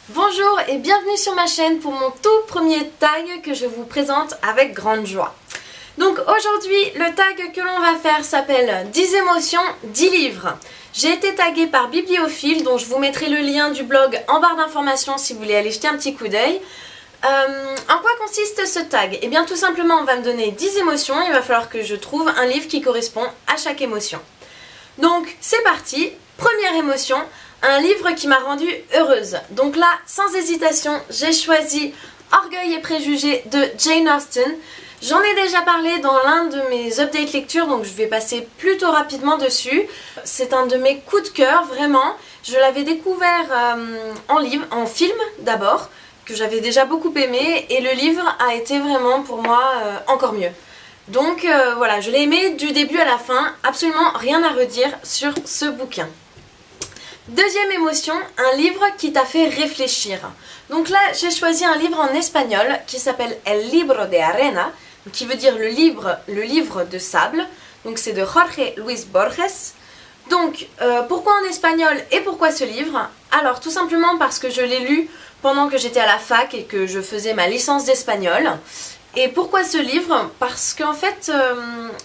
Bonjour et bienvenue sur ma chaîne pour mon tout premier tag que je vous présente avec grande joie. Donc aujourd'hui, le tag que l'on va faire s'appelle 10 émotions, 10 livres. J'ai été taguée par Bibliophile, dont je vous mettrai le lien du blog en barre d'informations si vous voulez aller jeter un petit coup d'œil. En quoi consiste ce tag? Eh bien tout simplement on va me donner 10 émotions, il va falloir que je trouve un livre qui correspond à chaque émotion. Donc c'est parti, première émotion, un livre qui m'a rendue heureuse. Donc là, sans hésitation, j'ai choisi Orgueil et préjugés de Jane Austen. J'en ai déjà parlé dans l'un de mes updates lecture, donc je vais passer plutôt rapidement dessus. C'est un de mes coups de cœur, vraiment. Je l'avais découvert en film d'abord, que j'avais déjà beaucoup aimé, et le livre a été vraiment pour moi encore mieux. Donc voilà, je l'ai aimé du début à la fin, absolument rien à redire sur ce bouquin. Deuxième émotion, un livre qui t'a fait réfléchir. Donc là, j'ai choisi un livre en espagnol qui s'appelle El libro de arena, qui veut dire le livre de sable. Donc c'est de Jorge Luis Borges. Donc pourquoi en espagnol et pourquoi ce livre? Alors tout simplement parce que je l'ai lu pendant que j'étais à la fac et que je faisais ma licence d'espagnol. Et pourquoi ce livre? Parce qu'en fait,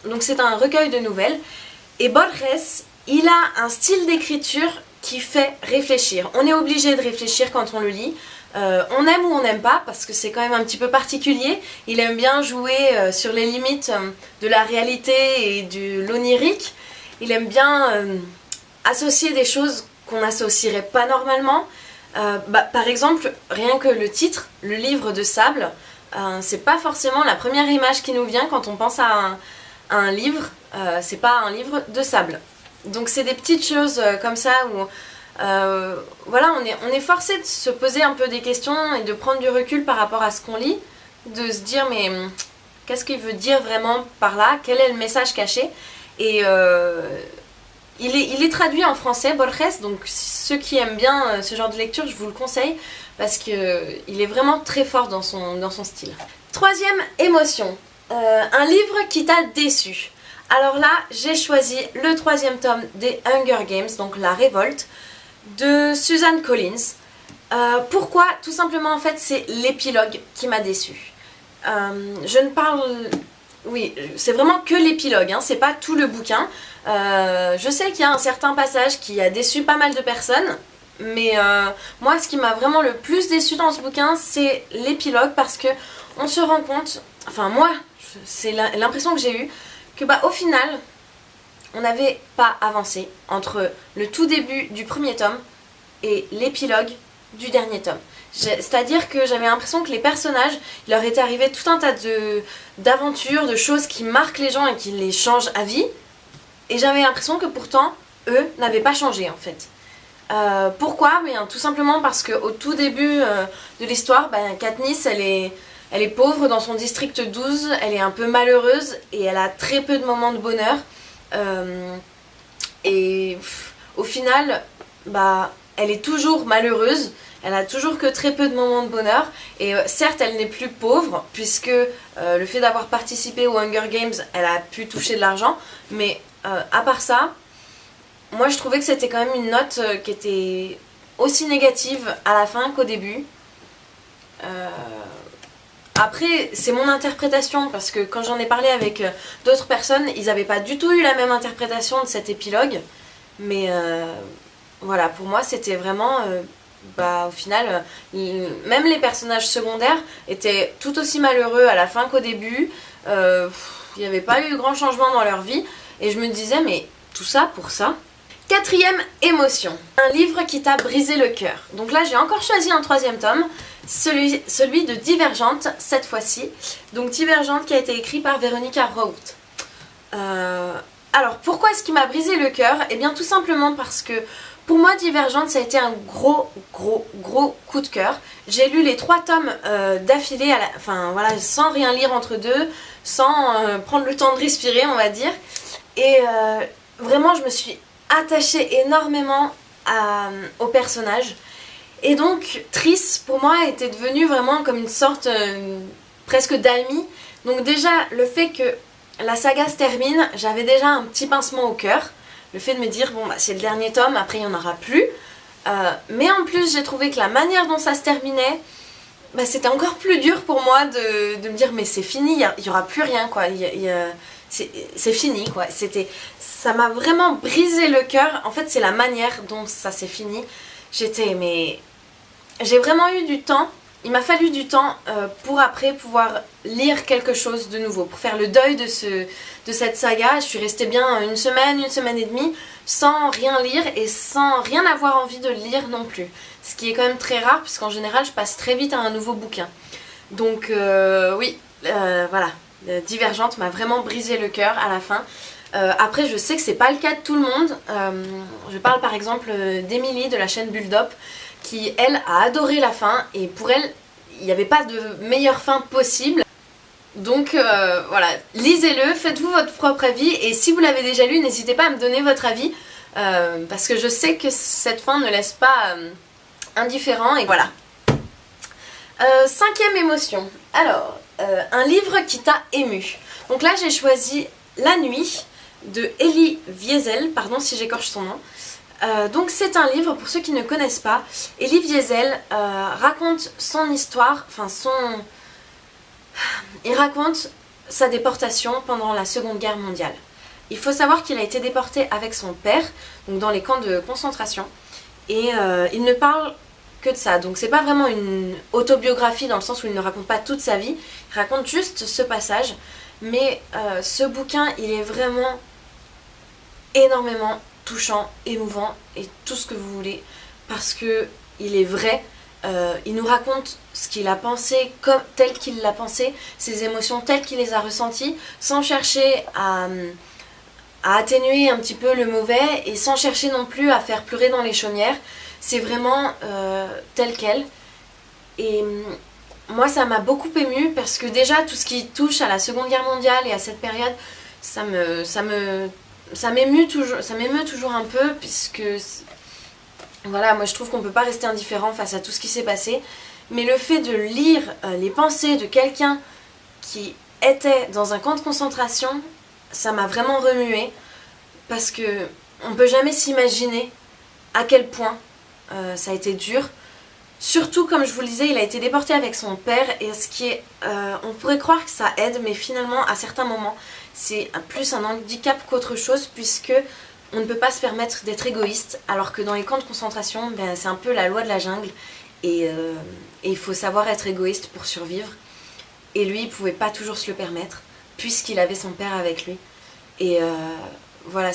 donc c'est un recueil de nouvelles et Borges, il a un style d'écriture qui fait réfléchir. On est obligé de réfléchir quand on le lit. On aime ou on n'aime pas parce que c'est quand même un petit peu particulier. Il aime bien jouer sur les limites de la réalité et de l'onirique. Il aime bien associer des choses qu'on n'associerait pas normalement. Par exemple, rien que le titre, le livre de sable, c'est pas forcément la première image qui nous vient quand on pense à un livre. C'est pas un livre de sable. Donc c'est des petites choses comme ça où voilà, on est forcé de se poser un peu des questions et de prendre du recul par rapport à ce qu'on lit, de se dire mais qu'est-ce qu'il veut dire vraiment par là, quel est le message caché. Et il est traduit en français, Borges, donc ceux qui aiment bien ce genre de lecture, je vous le conseille parce qu'il est vraiment très fort dans son style. Troisième émotion, un livre qui t'a déçu. Alors là, j'ai choisi le troisième tome des Hunger Games, donc La Révolte, de Suzanne Collins. Pourquoi? Tout simplement, en fait, c'est l'épilogue qui m'a déçue. Je ne parle... Oui, c'est vraiment que l'épilogue, hein, c'est pas tout le bouquin. Je sais qu'il y a un certain passage qui a déçu pas mal de personnes, mais moi, ce qui m'a vraiment le plus déçu dans ce bouquin, c'est l'épilogue, parce que on se rend compte, enfin moi, c'est l'impression que j'ai eue, que au final, on n'avait pas avancé entre le tout début du premier tome et l'épilogue du dernier tome. C'est-à-dire que j'avais l'impression que les personnages, il leur était arrivé tout un tas d'aventures, de choses qui marquent les gens et qui les changent à vie. Et j'avais l'impression que pourtant, eux n'avaient pas changé en fait. Pourquoi? Tout simplement parce qu'au tout début de l'histoire, Katniss, elle est pauvre dans son district 12, elle est un peu malheureuse et elle a très peu de moments de bonheur. Au final, elle est toujours malheureuse, elle a toujours que très peu de moments de bonheur. Et certes, elle n'est plus pauvre, puisque le fait d'avoir participé aux Hunger Games, elle a pu toucher de l'argent. Mais à part ça, moi je trouvais que c'était quand même une note qui était aussi négative à la fin qu'au début. Après, c'est mon interprétation, parce que quand j'en ai parlé avec d'autres personnes, ils n'avaient pas du tout eu la même interprétation de cet épilogue. Mais voilà, pour moi, c'était vraiment... au final, même les personnages secondaires étaient tout aussi malheureux à la fin qu'au début. Il n'y avait pas eu grand changement dans leur vie. Et je me disais, mais tout ça pour ça? Quatrième émotion, un livre qui t'a brisé le cœur. Donc là, j'ai encore choisi un troisième tome. Celui de Divergente cette fois-ci. Donc Divergente qui a été écrit par Veronica Roth. Alors pourquoi est-ce qu'il m'a brisé le cœur? Eh bien tout simplement parce que pour moi Divergente ça a été un gros coup de cœur. J'ai lu les 3 tomes d'affilée, voilà, sans rien lire entre deux, sans prendre le temps de respirer on va dire. Et vraiment je me suis attachée énormément au personnage. Et donc Triss pour moi était devenue vraiment comme une sorte presque d'amie. Donc déjà le fait que la saga se termine, j'avais déjà un petit pincement au cœur le fait de me dire bon bah c'est le dernier tome, après il n'y en aura plus. Mais en plus j'ai trouvé que la manière dont ça se terminait, bah, c'était encore plus dur pour moi de me dire mais c'est fini, il n'y aura plus rien quoi, c'est fini quoi. Ça m'a vraiment brisé le cœur, en fait c'est la manière dont ça s'est fini. J'ai vraiment eu du temps, il m'a fallu du temps pour après pouvoir lire quelque chose de nouveau, pour faire le deuil de cette saga. Je suis restée bien une semaine et demie sans rien lire et sans rien avoir envie de lire non plus. Ce qui est quand même très rare puisqu'en général je passe très vite à un nouveau bouquin. Donc oui, voilà, Divergente m'a vraiment brisé le cœur à la fin. Après je sais que c'est pas le cas de tout le monde. Je parle par exemple d'Emilie de la chaîne Bulldop qui elle a adoré la fin et pour elle il n'y avait pas de meilleure fin possible. Donc voilà, lisez-le, faites-vous votre propre avis et si vous l'avez déjà lu n'hésitez pas à me donner votre avis parce que je sais que cette fin ne laisse pas indifférent et voilà. Cinquième émotion, alors un livre qui t'a ému. Donc là j'ai choisi La Nuit de Elie Wiesel, pardon si j'écorche son nom. Donc c'est un livre, pour ceux qui ne connaissent pas, Elie Wiesel raconte son histoire, il raconte sa déportation pendant la Seconde Guerre mondiale. Il faut savoir qu'il a été déporté avec son père, donc dans les camps de concentration, et il ne parle que de ça. Donc c'est pas vraiment une autobiographie dans le sens où il ne raconte pas toute sa vie, il raconte juste ce passage, mais ce bouquin il est vraiment énormément touchant, émouvant et tout ce que vous voulez parce que il est vrai. Il nous raconte ce qu'il a pensé tel qu'il l'a pensé, ses émotions telles qu'il les a ressenties, sans chercher à atténuer un petit peu le mauvais et sans chercher non plus à faire pleurer dans les chaumières. C'est vraiment tel quel. Et moi ça m'a beaucoup émue parce que déjà tout ce qui touche à la Seconde Guerre mondiale et à cette période, ça m'émeut toujours un peu puisque voilà, moi je trouve qu'on peut pas rester indifférent face à tout ce qui s'est passé, mais le fait de lire les pensées de quelqu'un qui était dans un camp de concentration, ça m'a vraiment remué parce que on peut jamais s'imaginer à quel point ça a été dur. Surtout, comme je vous le disais, il a été déporté avec son père et on pourrait croire que ça aide, mais finalement à certains moments c'est plus un handicap qu'autre chose puisque on ne peut pas se permettre d'être égoïste alors que dans les camps de concentration c'est un peu la loi de la jungle et il faut savoir être égoïste pour survivre et lui il pouvait pas toujours se le permettre puisqu'il avait son père avec lui et voilà,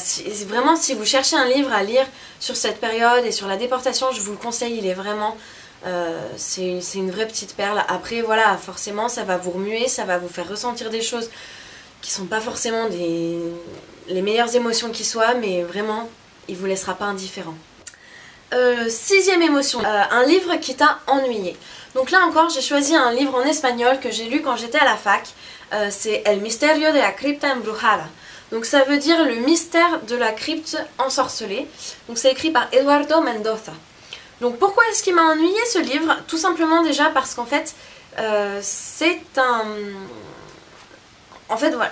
vraiment si vous cherchez un livre à lire sur cette période et sur la déportation je vous le conseille, il est vraiment c'est une vraie petite perle. Après voilà, forcément ça va vous remuer, ça va vous faire ressentir des choses qui sont pas forcément les meilleures émotions qui soient, mais vraiment il vous laissera pas indifférent. Sixième émotion, un livre qui t'a ennuyé. Donc là encore j'ai choisi un livre en espagnol que j'ai lu quand j'étais à la fac, c'est El misterio de la cripta embrujada. Donc ça veut dire le mystère de la crypte ensorcelée. Donc c'est écrit par Eduardo Mendoza. Donc pourquoi est-ce qu'il m'a ennuyé ce livre? Tout simplement déjà parce qu'en fait c'est un... En fait voilà,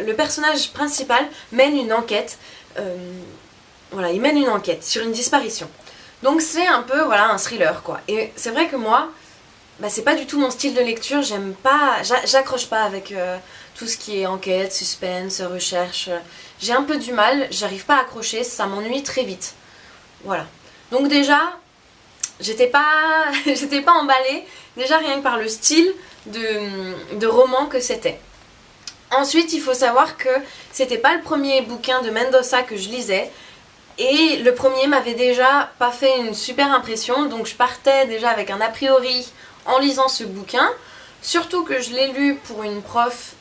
le personnage principal mène une enquête, voilà, il mène une enquête sur une disparition. Donc c'est un peu voilà, un thriller quoi. Et c'est vrai que moi, c'est pas du tout mon style de lecture, j'aime pas, j'accroche pas avec tout ce qui est enquête, suspense, recherche. J'ai un peu du mal, j'arrive pas à accrocher, ça m'ennuie très vite. Voilà. Donc déjà, j'étais pas emballée, déjà rien que par le style de roman que c'était. Ensuite, il faut savoir que c'était pas le premier bouquin de Mendoza que je lisais et le premier m'avait déjà pas fait une super impression, donc je partais déjà avec un a priori en lisant ce bouquin, surtout que je l'ai lu pour une prof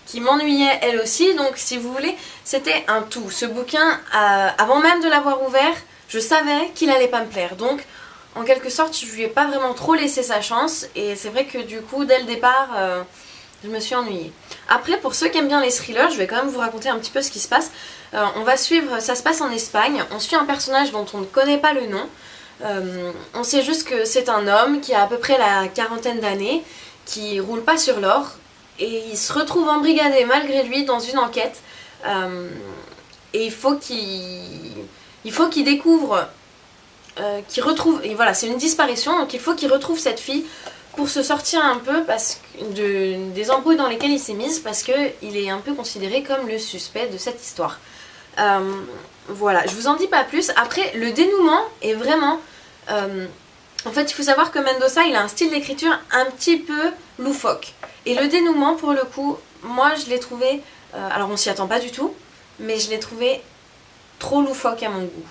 qui m'ennuyait elle aussi, donc si vous voulez, c'était un tout. Ce bouquin, avant même de l'avoir ouvert, je savais qu'il allait pas me plaire, donc en quelque sorte je lui ai pas vraiment trop laissé sa chance et c'est vrai que du coup dès le départ je me suis ennuyée. Après, pour ceux qui aiment bien les thrillers, je vais quand même vous raconter un petit peu ce qui se passe. On va suivre, ça se passe en Espagne, on suit un personnage dont on ne connaît pas le nom. On sait juste que c'est un homme qui a à peu près la quarantaine d'années, qui roule pas sur l'or, et il se retrouve embrigadé malgré lui dans une enquête et il faut qu'il découvre, qu'il retrouve, et voilà, c'est une disparition, donc il faut qu'il retrouve cette fille pour se sortir un peu des embrouilles dans lesquelles il s'est mis, parce qu'il est un peu considéré comme le suspect de cette histoire. Voilà, je vous en dis pas plus. Après, le dénouement est vraiment... en fait, il faut savoir que Mendoza, il a un style d'écriture un petit peu loufoque. Et le dénouement, pour le coup, moi je l'ai trouvé... alors on s'y attend pas du tout, mais je l'ai trouvé trop loufoque à mon goût.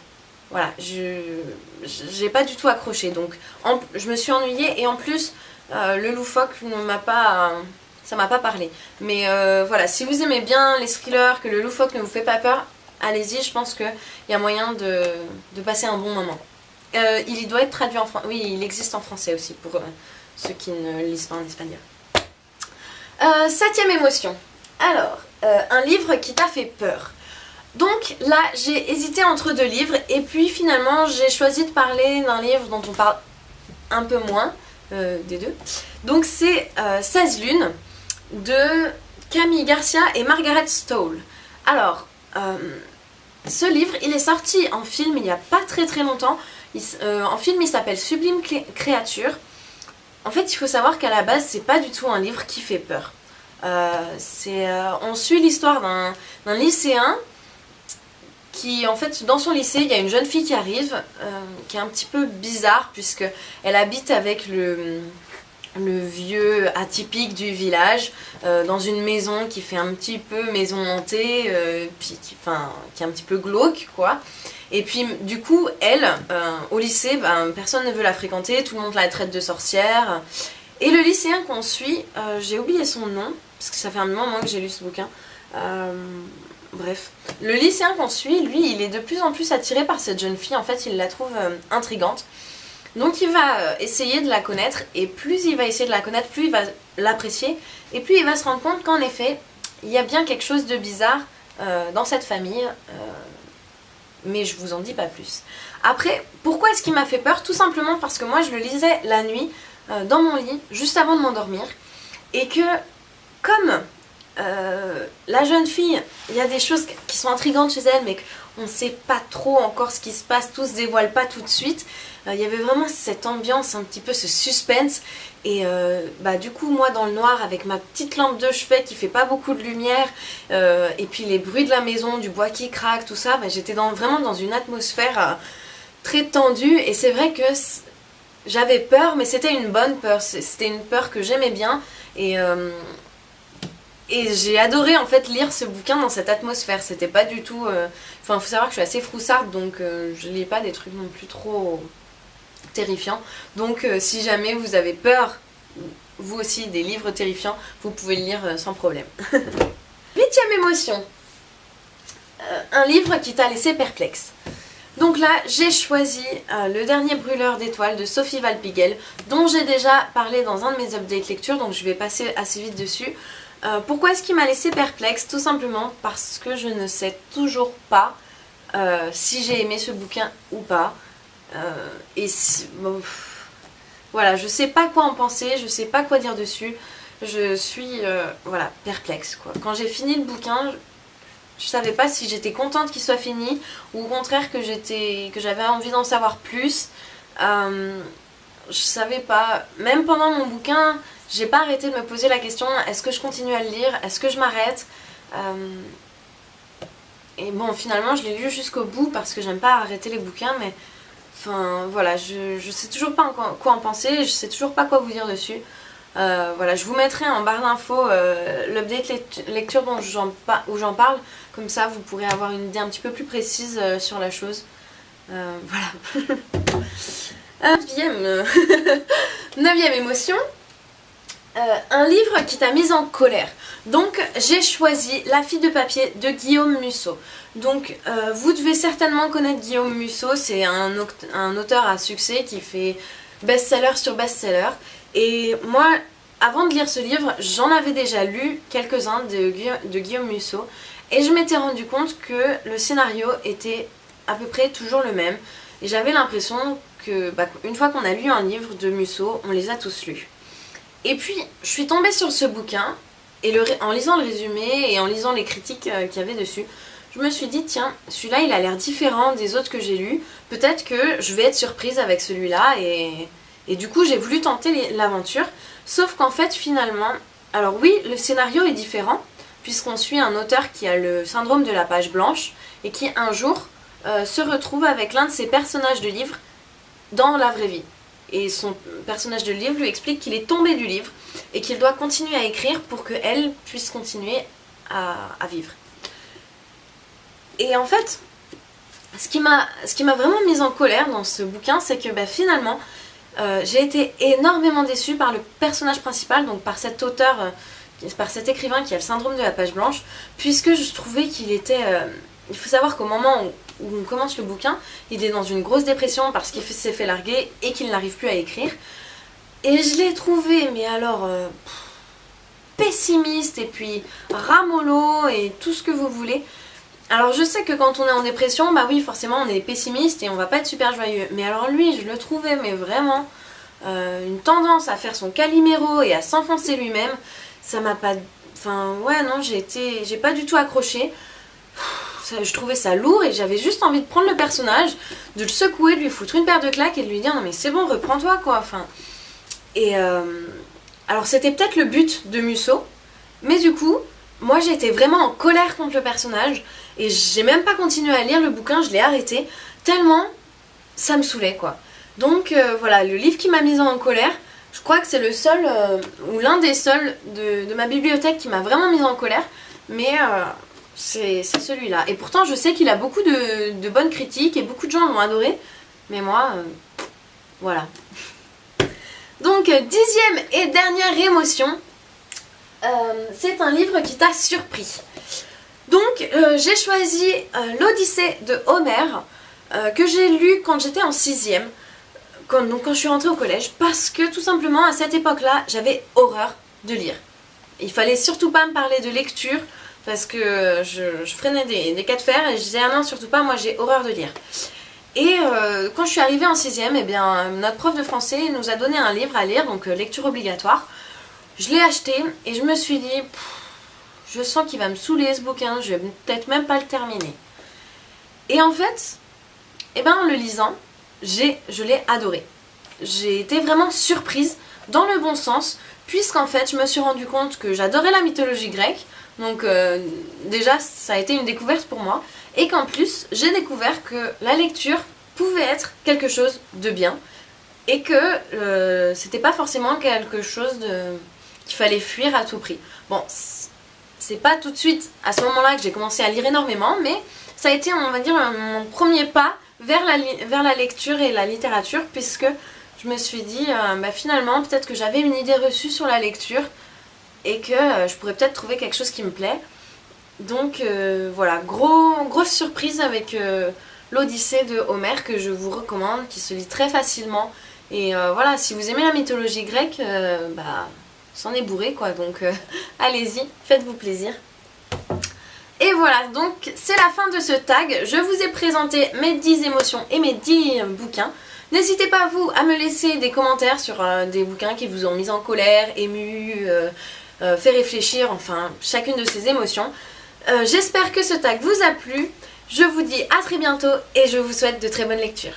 Voilà, j'ai pas du tout accroché, donc je me suis ennuyée, et en plus le loufoque ça m'a pas parlé. Mais voilà, si vous aimez bien les thrillers, que le loufoque ne vous fait pas peur, allez-y, je pense qu'il y a moyen de passer un bon moment. Il doit être traduit en français, oui, il existe en français aussi pour ceux qui ne lisent pas en espagnol. Septième émotion. Alors, un livre qui t'a fait peur. Donc là, j'ai hésité entre deux livres, et puis finalement, j'ai choisi de parler d'un livre dont on parle un peu moins des deux. Donc c'est 16 lunes de Camille Garcia et Margaret Stoll. Alors, ce livre, il est sorti en film il n'y a pas très très longtemps. En film, il s'appelle Sublime Créature. En fait, il faut savoir qu'à la base, c'est pas du tout un livre qui fait peur. On suit l'histoire d'un lycéen qui, en fait, dans son lycée, il y a une jeune fille qui arrive, qui est un petit peu bizarre, puisque elle habite avec le vieux atypique du village, dans une maison qui fait un petit peu maison hantée, puis qui est un petit peu glauque, quoi. Et puis du coup, elle, au lycée, personne ne veut la fréquenter, tout le monde la traite de sorcière. Et le lycéen qu'on suit, j'ai oublié son nom, parce que ça fait un moment que j'ai lu ce bouquin. Bref, le lycéen qu'on suit, lui, il est de plus en plus attiré par cette jeune fille. En fait, il la trouve intrigante. Donc il va essayer de la connaître, et plus il va essayer de la connaître, plus il va l'apprécier, et plus il va se rendre compte qu'en effet, il y a bien quelque chose de bizarre dans cette famille, mais je vous en dis pas plus. Après, pourquoi est-ce qu'il m'a fait peur? Tout simplement parce que moi je le lisais la nuit, dans mon lit, juste avant de m'endormir, et que comme la jeune fille, il y a des choses qui sont intrigantes chez elle, mais qu'on ne sait pas trop encore ce qui se passe, tout se dévoile pas tout de suite. Il y avait vraiment cette ambiance, un petit peu ce suspense, et du coup moi dans le noir avec ma petite lampe de chevet qui fait pas beaucoup de lumière, et puis les bruits de la maison, du bois qui craque, tout ça, j'étais vraiment dans une atmosphère très tendue, et c'est vrai que j'avais peur, mais c'était une bonne peur, c'était une peur que j'aimais bien, et j'ai adoré en fait lire ce bouquin dans cette atmosphère. C'était pas du tout... Faut savoir que je suis assez froussarde, donc je lis pas des trucs non plus trop terrifiants. Donc si jamais vous avez peur, vous aussi, des livres terrifiants, vous pouvez le lire sans problème. Huitième émotion. Un livre qui t'a laissé perplexe. Donc là, j'ai choisi Le dernier brûleur d'étoiles de Sophie Valpigel, dont j'ai déjà parlé dans un de mes updates lecture, donc je vais passer assez vite dessus. Pourquoi est-ce qu'il m'a laissé perplexe? Tout simplement parce que je ne sais toujours pas si j'ai aimé ce bouquin ou pas. Voilà, je sais pas quoi en penser, je sais pas quoi dire dessus. Je suis voilà, perplexe, quoi. Quand j'ai fini le bouquin, je savais pas si j'étais contente qu'il soit fini, ou au contraire que j'avais envie d'en savoir plus. Je savais pas. Même pendant mon bouquin, j'ai pas arrêté de me poser la question, est-ce que je continue à le lire? Est-ce que je m'arrête? Et bon, finalement, je l'ai lu jusqu'au bout parce que j'aime pas arrêter les bouquins, mais enfin, voilà, je sais toujours pas quoi en penser, je sais toujours pas quoi vous dire dessus. Voilà, je vous mettrai en barre d'infos l'update lecture où j'en parle, comme ça vous pourrez avoir une idée un petit peu plus précise sur la chose. Voilà. Neuvième émotion. Un livre qui t'a mise en colère. Donc j'ai choisi La fille de papier de Guillaume Musso. Donc vous devez certainement connaître Guillaume Musso, c'est un auteur à succès qui fait best-seller sur best-seller. Et moi, avant de lire ce livre, j'en avais déjà lu quelques-uns de Guillaume Musso, et je m'étais rendu compte que le scénario était à peu près toujours le même. Et j'avais l'impression que une fois qu'on a lu un livre de Musso, on les a tous lus. Et puis, je suis tombée sur ce bouquin, et en lisant le résumé et en lisant les critiques qu'il y avait dessus, je me suis dit tiens, celui-là il a l'air différent des autres que j'ai lus, peut-être que je vais être surprise avec celui-là et du coup j'ai voulu tenter l'aventure, sauf qu'en fait finalement, alors oui le scénario est différent puisqu'on suit un auteur qui a le syndrome de la page blanche et qui un jour se retrouve avec l'un de ses personnages de livre dans la vraie vie. Et son personnage de livre lui explique qu'il est tombé du livre et qu'il doit continuer à écrire pour qu'elle puisse continuer à vivre. Et en fait, ce qui m'a vraiment mise en colère dans ce bouquin, c'est que finalement, j'ai été énormément déçue par le personnage principal, donc par cet auteur, par cet écrivain qui a le syndrome de la page blanche, puisque je trouvais qu'il était... il faut savoir qu'au moment où on commence le bouquin, il est dans une grosse dépression parce qu'il s'est fait larguer et qu'il n'arrive plus à écrire. Et je l'ai trouvé, mais alors, pessimiste et puis ramollo et tout ce que vous voulez. Alors je sais que quand on est en dépression, bah oui forcément on est pessimiste et on va pas être super joyeux. Mais alors lui, je le trouvais mais vraiment une tendance à faire son Calimero et à s'enfoncer lui-même. Ça m'a pas... Enfin ouais non, j'ai pas du tout accroché. Je trouvais ça lourd et j'avais juste envie de prendre le personnage, de le secouer, de lui foutre une paire de claques et de lui dire non mais c'est bon, reprends-toi quoi. Enfin, et alors c'était peut-être le but de Musso, mais du coup, moi j'ai été vraiment en colère contre le personnage et j'ai même pas continué à lire le bouquin, je l'ai arrêté, tellement ça me saoulait quoi. Donc voilà, le livre qui m'a mise en colère, je crois que c'est le seul, ou l'un des seuls de ma bibliothèque qui m'a vraiment mise en colère, mais... c'est celui-là. Et pourtant, je sais qu'il a beaucoup de bonnes critiques et beaucoup de gens l'ont adoré. Mais moi, voilà. Donc, 10e et dernière émotion. C'est un livre qui t'a surpris. Donc, j'ai choisi l'Odyssée de Homère, que j'ai lu quand j'étais en 6e. Donc, quand je suis rentrée au collège. Parce que, tout simplement, à cette époque-là, j'avais horreur de lire. Il fallait surtout pas me parler de lecture. Parce que je freinais des cas de fer et je disais ah non surtout pas, moi j'ai horreur de lire. Et quand je suis arrivée en 6e, eh bien, notre prof de français nous a donné un livre à lire, donc lecture obligatoire. Je l'ai acheté et je me suis dit je sens qu'il va me saouler ce bouquin, je vais peut-être même pas le terminer. Et en fait, eh ben, en le lisant, je l'ai adoré. J'ai été vraiment surprise dans le bon sens, puisqu'en fait je me suis rendu compte que j'adorais la mythologie grecque. Donc déjà ça a été une découverte pour moi et qu'en plus j'ai découvert que la lecture pouvait être quelque chose de bien et que c'était pas forcément quelque chose qu'il fallait fuir à tout prix. Bon, c'est pas tout de suite à ce moment-là que j'ai commencé à lire énormément, mais ça a été on va dire mon premier pas vers la lecture et la littérature, puisque je me suis dit finalement peut-être que j'avais une idée reçue sur la lecture et que je pourrais peut-être trouver quelque chose qui me plaît. Donc voilà, grosse surprise avec l'Odyssée de Homère que je vous recommande, qui se lit très facilement. Et voilà, si vous aimez la mythologie grecque, c'en est bourré quoi, donc allez-y, faites-vous plaisir. Et voilà, donc c'est la fin de ce tag. Je vous ai présenté mes 10 émotions et mes 10 bouquins. N'hésitez pas vous à me laisser des commentaires sur des bouquins qui vous ont mis en colère, ému, fait réfléchir, enfin chacune de ces émotions. J'espère que ce tag vous a plu. Je vous dis à très bientôt et je vous souhaite de très bonnes lectures.